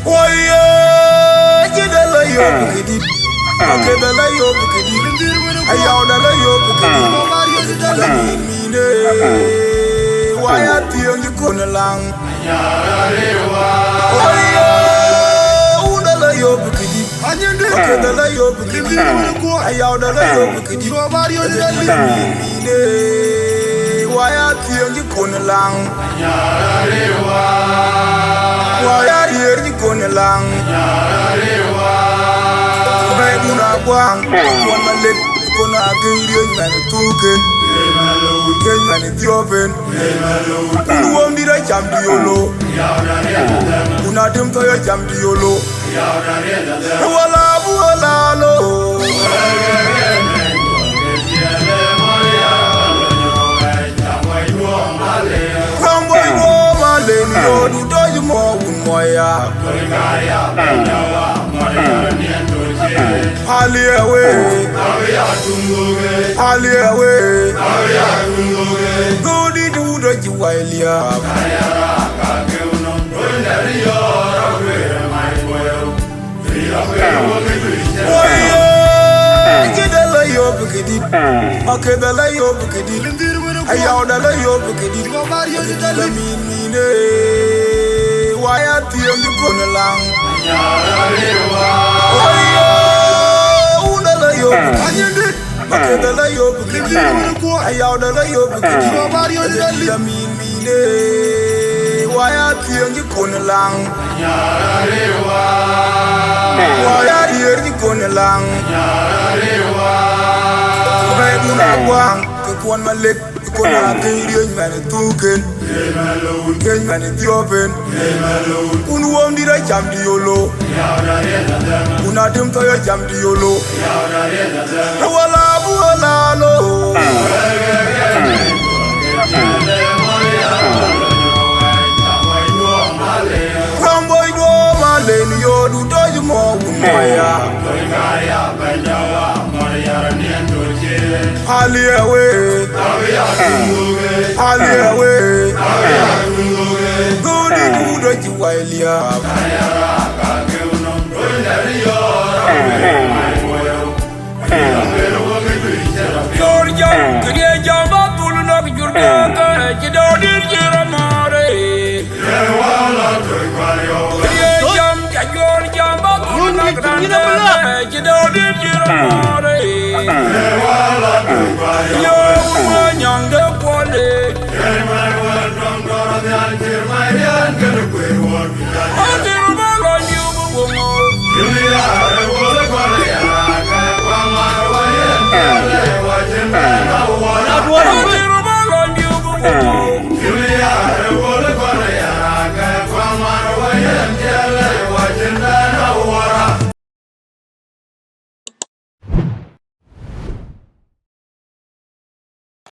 Wai Athieng Kedi. Okay, the lay of the Kedi. Ayaau the lay of the Kedi. Wai Athieng gonna lang. The lay of the Kedi. Okay, the lay of the Kedi. Ayaau the lay of the Kedi. Wai Athieng gonna lang. Wai Athieng gonna lang. Ajakguong, one leg, gonna get man token. Get man in the open. Who won't be a champion? Who not him to a champion? Okay, the lay of the Kedi. Ayaau the lay of the Kedi. Wai Athieng gonna lang. The lay of the Kedi. Okay, the lay of the Kedi. Ayaau the lay of the Kedi. Wai Athieng gonna lang. Wai Athieng gonna lang. Ajakguong, one my leg, gonna get man token. Get man in the open. Who won't be a champion? Who not him to a champion?